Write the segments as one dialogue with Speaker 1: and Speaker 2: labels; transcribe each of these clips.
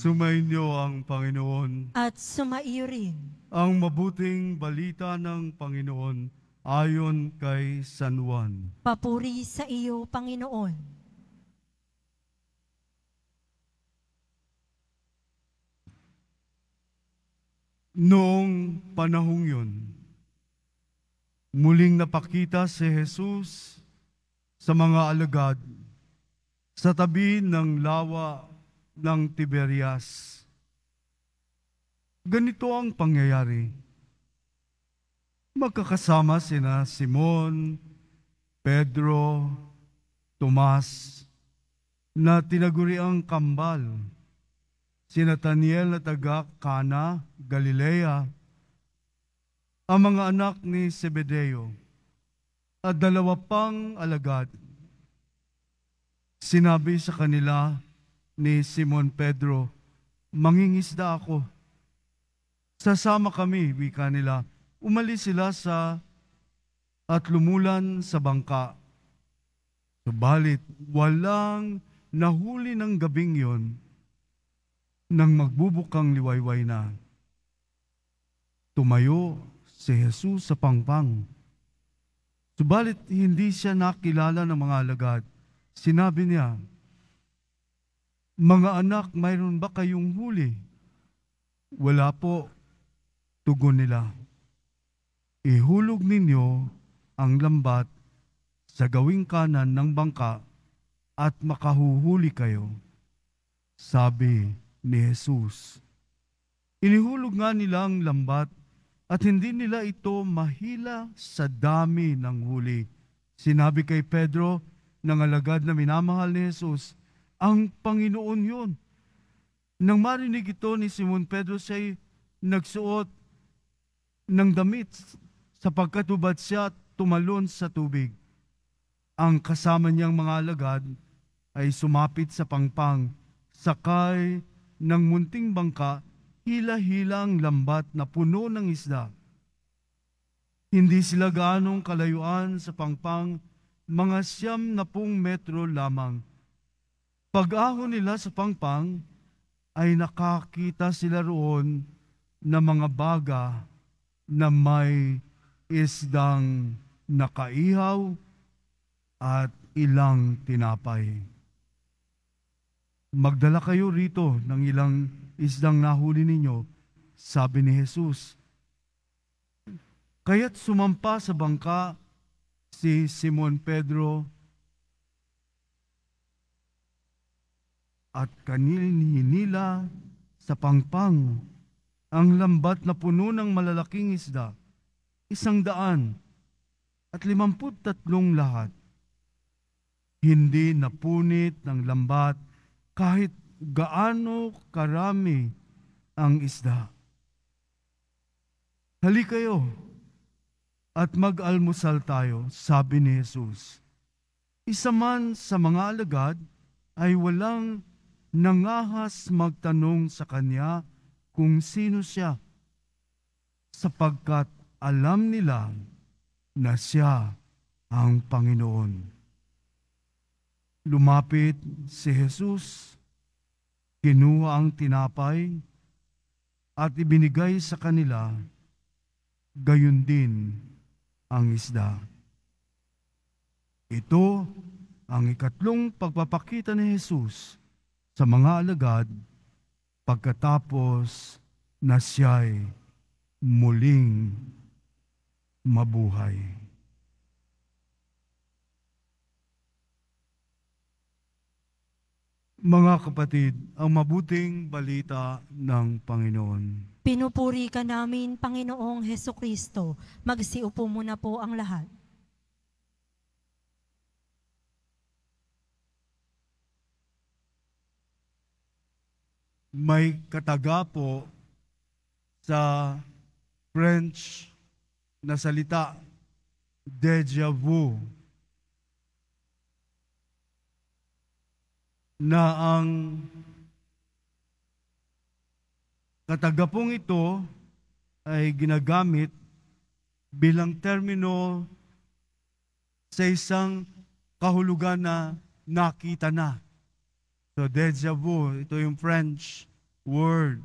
Speaker 1: Sumainyo ang Panginoon.
Speaker 2: At sumaiyo rin.
Speaker 1: Ang mabuting balita ng Panginoon ayon kay San Juan.
Speaker 2: Papuri sa iyo, Panginoon.
Speaker 1: Noong panahong yun, muling napakita si Jesus sa mga alagad sa tabi ng lawa ng Tiberias. Ganito ang pangyayari. Magkakasama sina Simon, Pedro, Tomas, na tinaguriang kambal, si Nathaniel na taga Cana, Galilea, ang mga anak ni Zebedeo, at 2 pang alagad. Sinabi sa kanila ni Simon Pedro, "Mangingisda ako." "Sasama kami," wika nila. Umalis sila at lumulan sa bangka. Subalit walang nahuli ng gabing yon nang magbubukang liwayway na. Tumayo si Jesus sa pangpang. Subalit hindi siya nakilala ng mga alagad. Sinabi niya, "Mga anak, mayroon ba kayong huli?" "Wala po," tugon nila. "Ihulog ninyo ang lambat sa gawing kanan ng bangka at makahuhuli kayo," sabi ni Jesus. Inihulog nga nila ang lambat at hindi nila ito mahila sa dami ng huli. Sinabi kay Pedro ng alagad na minamahal ni Jesus, "Ang Panginoon yun." Nang marinig ito ni Simon Pedro, siya'y nagsuot ng damit sapagkat hubad siya at tumalon sa tubig. Ang kasama niyang mga alagad ay sumapit sa pangpang, sakay ng munting bangka, hila-hila ang lambat na puno ng isda. Hindi sila gaanong kalayuan sa pangpang, mga 90 metro lamang. Pag-ahon nila sa pangpang, ay nakakita sila roon na mga baga na may isdang nakaihaw at ilang tinapay. "Magdala kayo rito ng ilang isdang nahuli ninyo," sabi ni Jesus. Kaya't sumampa sa bangka si Simon Pedro at hinila sa pangpang ang lambat na puno ng malalaking isda, 153 lahat. Hindi napunit ng lambat kahit gaano karami ang isda. "Halika kayo at mag-almusal tayo," sabi ni Jesus. Isa man sa mga alagad ay walang nangahas magtanong sa kanya kung sino siya, sapagkat alam nila na siya ang Panginoon. Lumapit si Jesus, kinuha ang tinapay at ibinigay sa kanila, gayon din ang isda. Ito ang ikatlong pagpapakita ni Jesus sa mga alagad pagkatapos na siya'y muling mabuhay. Mga kapatid, ang mabuting balita ng Panginoon.
Speaker 2: Pinupuri ka namin, Panginoong Hesukristo. Magsiupo muna po ang lahat.
Speaker 1: May kataga po sa French na salita, déjà vu, na ang katagapong ito ay ginagamit bilang termino sa isang kahulugan na nakita na. So, déjà vu, ito yung French word.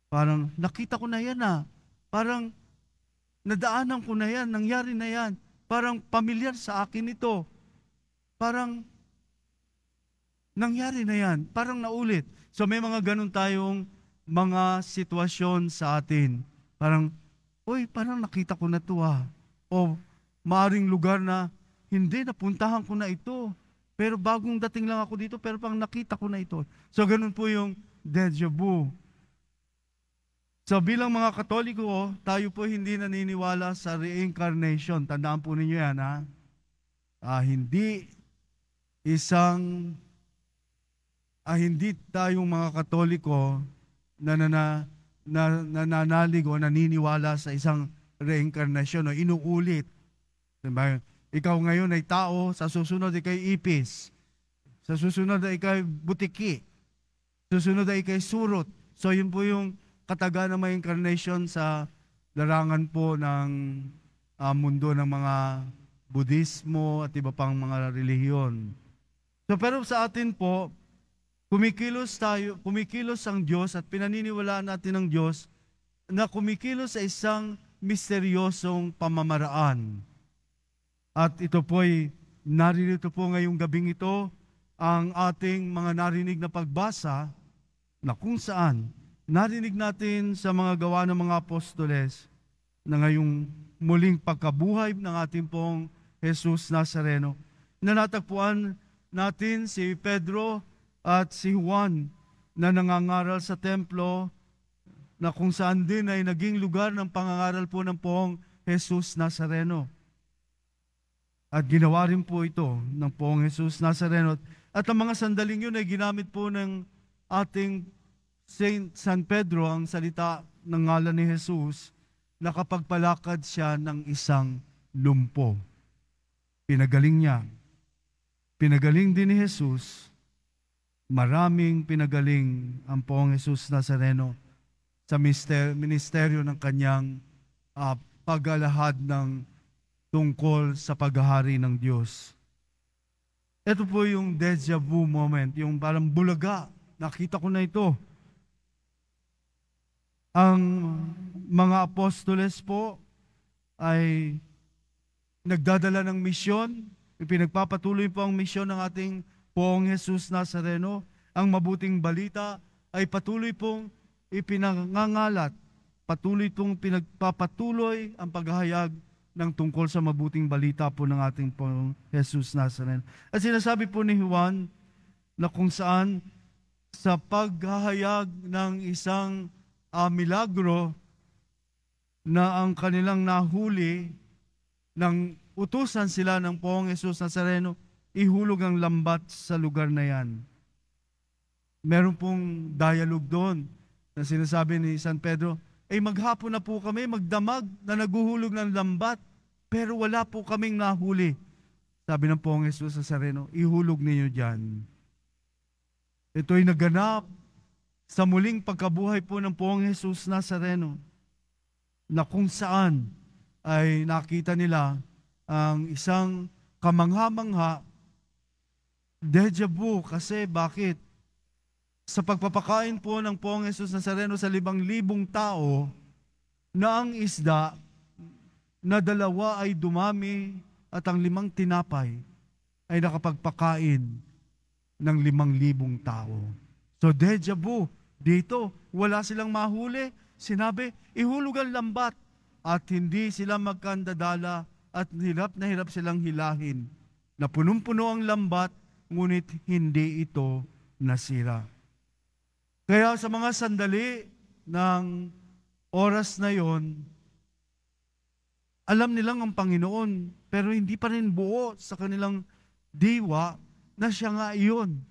Speaker 1: Parang nakita ko na yan Parang nadaanan ko na yan, nangyari na yan. Parang pamilyar sa akin ito. Parang nangyari na yan. Parang naulit. So may mga ganun tayong mga sitwasyon sa atin. Parang, parang nakita ko na ito O maaring lugar na hindi, napuntahan ko na ito. Pero bagong dating lang ako dito, pero pang nakita ko na ito. So ganun po yung deja vu. So bilang mga Katoliko, tayo po hindi naniniwala sa reincarnation. Tandaan po ninyo yan, hindi tayong mga Katoliko na nananalig o naniniwala sa isang reincarnation o inuulit. Diba? Ikaw ngayon ay tao, sa susunod ikay ipis. Sa susunod ay ikay butiki. Susunod ay ikay surot. So yun po yung kataga ng mga incarnation sa larangan po ng mundo ng mga Budismo at iba pang mga relihiyon. So pero sa atin po, kumikilos ang Diyos at pinaniniwalaan natin ng Diyos na kumikilos sa isang misteryosong pamamaraan. At ito po'y naririto po ngayong gabing ito ang ating mga narinig na pagbasa na kung saan narinig natin sa mga gawa ng mga apostoles na ngayong muling pagkabuhay ng ating pong Jesus Nazareno, na natagpuan natin si Pedro at si Juan na nangangaral sa templo na kung saan din ay naging lugar ng pangangaral po ng poong Jesus Nazareno. At ginawa rin po ito ng poong Jesus Nazareno. At ang mga sandaling yun ay ginamit po ng ating Saint San Pedro, ang salita ng ngalan ni Jesus, nakapagpalakad siya ng isang lumpo. Pinagaling niya. Pinagaling din ni Jesus. Maraming pinagaling ang poong Jesus Nazareno sa ministeryo ng kanyang pag-alahad ng tungkol sa paghahari ng Diyos. Ito po yung deja vu moment, yung parang bulaga. Nakita ko na ito. Ang mga apostoles po ay nagdadala ng misyon. Ipinagpapatuloy po ang misyon ng ating poong Jesus Nazareno. Ang mabuting balita ay patuloy pong ipinangangalat. Patuloy pong pinagpapatuloy ang paghahayag ng tungkol sa mabuting balita po ng ating poong Jesus Nazareno. At sinasabi po ni Juan na kung saan sa paghahayag ng isang milagro na ang kanilang nahuli ng utusan sila ng poong Jesus Nazareno, ihulog ang lambat sa lugar na yan. Meron pong dialogue doon na sinasabi ni San Pedro, maghapon na po kami, magdamag na naguhulog ng lambat, pero wala po kaming nahuli. Sabi ng poong Jesus Nazareno, ihulog ninyo dyan. Ito'y naganap sa muling pagkabuhay po ng poong Jesus Nazareno, na kung saan ay nakita nila ang isang kamangha-mangha, deja vu, kasi bakit? Sa pagpapakain po ng poong Jesus Nazareno sa 5,000 tao, na ang isda na 2 ay dumami at ang 5 tinapay ay nakapagpakain ng 5,000 tao. So deja vu, dito wala silang mahuli. Sinabi, ihulog ang lambat at hindi sila magkandadala at hirap na hirap silang hilahin. Na punong-puno ang lambat, ngunit hindi ito nasira. Kaya sa mga sandali ng oras na yon, alam nilang ang Panginoon, pero hindi pa rin buo sa kanilang diwa na siya nga iyon.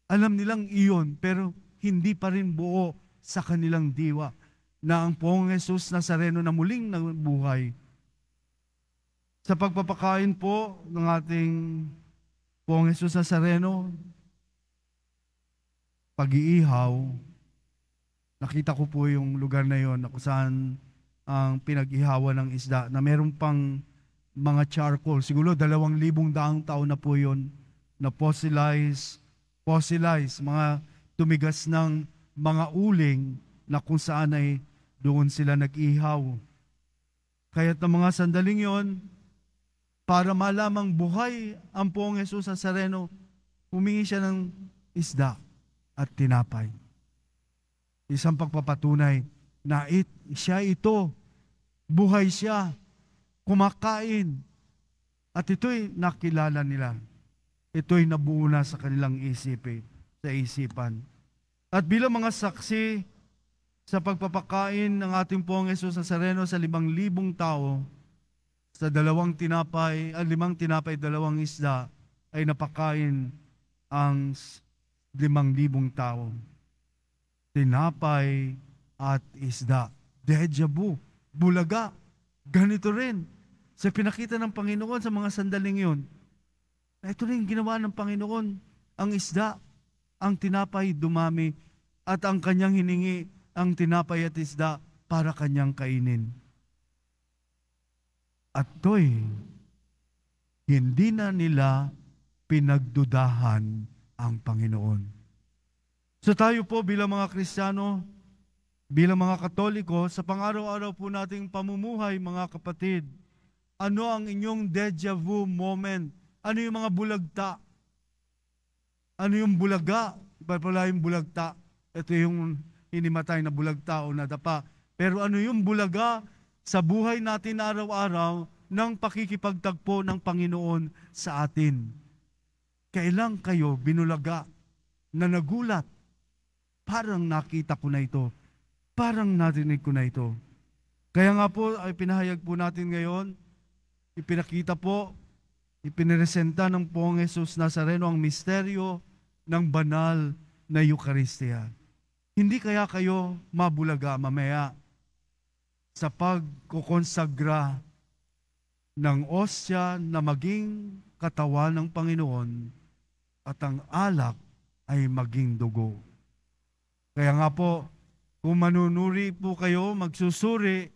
Speaker 1: Alam nilang iyon, pero hindi pa rin buo sa kanilang diwa na ang poong Jesus Nazareno na muling nabuhay. Sa pagpapakain po ng ating poong Jesus Nazareno, pag-iihaw, nakita ko po yung lugar na yon na kung saan ang pinag-ihawan ng isda na meron pang mga charcoal. Siguro 2,000 taon na po yon na fossilized, mga tumigas ng mga uling na kung saan ay doon sila nag-ihaw. Kaya't ng mga sandaling yon, para malamang buhay ang Poong Jesus Nazareno, humingi siya ng isda at tinapay. Isang pagpapatunay na siya ito, buhay siya, kumakain. At ito'y nakilala nila. Ito'y nabuo na sa kanilang sa isipan. At bilang mga saksi sa pagpapakain ng ating Poong Jesus Nazareno sa 5,000 tao, sa 5 tinapay, 2 isda, ay napakain ang 5,000 tao. Tinapay at isda. Deja vu, bulaga. Ganito rin. Sa pinakita ng Panginoon sa mga sandaling yun, na ito rin ginawa ng Panginoon. Ang isda, ang tinapay dumami, at ang kanyang hiningi, ang tinapay at isda para kanyang kainin. At to'y hindi na nila pinagdudahan ang Panginoon. So tayo po bilang mga Kristiyano, bilang mga Katoliko, sa pang-araw-araw po nating pamumuhay, mga kapatid, ano ang inyong deja vu moment? Ano yung mga bulagta? Ano yung bulaga? Iba pala yung bulagta. Ito yung hinimatay na bulagta o nadapa. Pero ano yung bulaga sa buhay natin araw-araw ng pakikipagtagpo ng Panginoon sa atin? Kailan kayo binulaga na nagulat? Parang nakita ko na ito. Parang narinig ko na ito. Kaya nga po ay pinahayag po natin ngayon, ipinakita po, ipiniresenta ng Poong Jesus Nazareno ang misteryo ng banal na Eucharistia. Hindi kaya kayo mabulaga mamaya sa pagkukonsagra ng osya na maging katawan ng Panginoon at ang alak ay maging dugo. Kaya nga po, kung manunuri po kayo, magsusuri,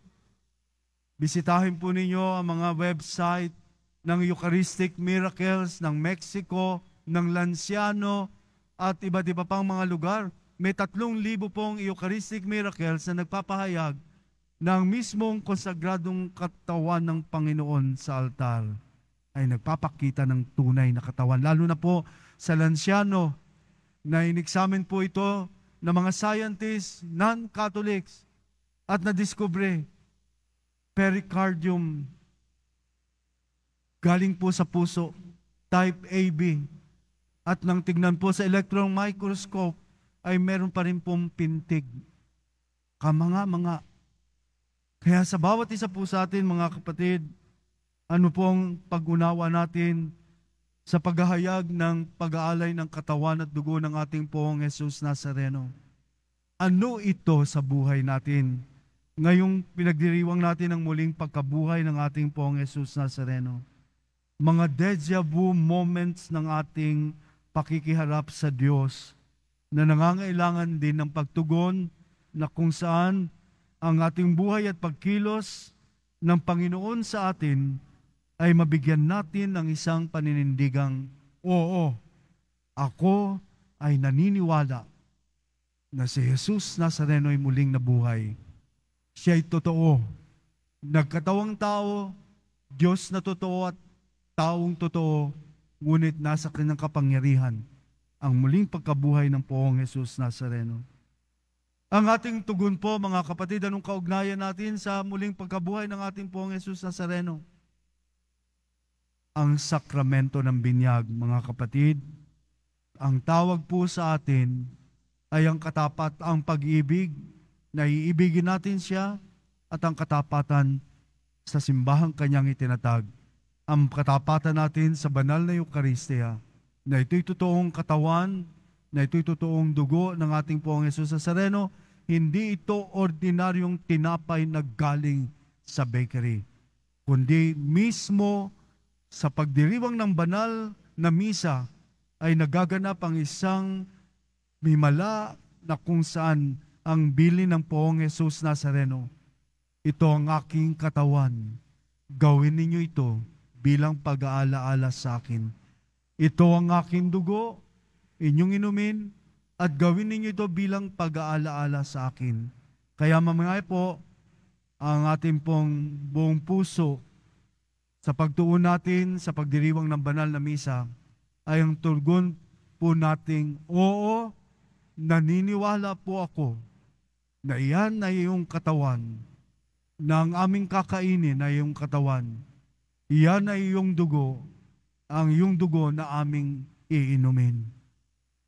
Speaker 1: bisitahin po ninyo ang mga website ng Eucharistic Miracles ng Mexico, ng Lanciano, at iba't iba pang mga lugar. May 3,000 pong Eucharistic Miracles na nagpapahayag ng mismong konsagradong katawan ng Panginoon sa altar ay nagpapakita ng tunay na katawan. Lalo na po sa Lanciano, na inexamine po ito ng mga scientists, non-Catholics, at nadiskubre pericardium galing po sa puso, type AB. At nang tignan po sa electron microscope, ay meron pa rin pong pintig. Kamanga-manga. Kaya sa bawat isa po sa atin, mga kapatid, ano pong pag-unawa natin sa paghahayag ng pag-aalay ng katawan at dugo ng ating Poong Jesus Nazareno? Ano ito sa buhay natin? Ngayong pinagdiriwang natin ang muling pagkabuhay ng ating Poong Jesus Nazareno. Mga deja vu moments ng ating pakikiharap sa Diyos na nangangailangan din ng pagtugon na kung saan ang ating buhay at pagkilos ng Panginoon sa atin ay mabigyan natin ng isang paninindigang, oo, ako ay naniniwala na si Jesus Nazareno ay muling nabuhay. Siya ay totoo. Nagkatawang tao, Diyos na totoo at taong totoo, ngunit nasa kanyang kapangyarihan ang muling pagkabuhay ng Poong Jesus Nazareno. Ang ating tugon po, mga kapatid, anong kaugnayan natin sa muling pagkabuhay ng ating Poong Jesus Nazareno? Ang sakramento ng binyag, mga kapatid. Ang tawag po sa atin ay ang katapat, ang pag-ibig, na iibigin natin siya, at ang katapatan sa simbahang kanyang itinatag. Ang katapatan natin sa banal na Eucharistia, na ito'y totoong katawan, na ito'y totoong dugo ng ating Poong Jesus Nazareno, hindi ito ordinaryong tinapay na galing sa bakery, kundi mismo sa pagdiriwang ng banal na misa ay nagaganap ang isang mimala na kung saan ang bilin ng Poong Jesus Nazareno. Ito ang aking katawan. Gawin ninyo ito bilang pag-aalaala sa akin. Ito ang aking dugo, inyong inumin at gawin ninyo ito bilang pag-aalaala sa akin. Kaya mamaya po, ang ating pong buong puso sa pagtuon natin sa pagdiriwang ng banal na misa ay ang tugon po nating, oo, naniniwala po ako na iyan ay iyong katawan, na ang aming kakainin ay iyong katawan. Iyan ay iyong dugo, ang iyong dugo na aming iinumin.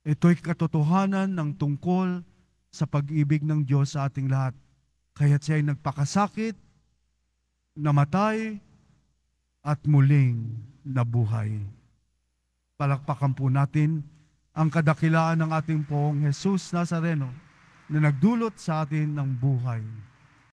Speaker 1: Ito'y katotohanan ng tungkol sa pag-ibig ng Diyos sa ating lahat. Kaya't siya ay nagpakasakit, namatay, at muling nabuhay. Palakpakan po natin ang kadakilaan ng ating Poong Jesus Nazareno na nagdulot sa atin ng buhay.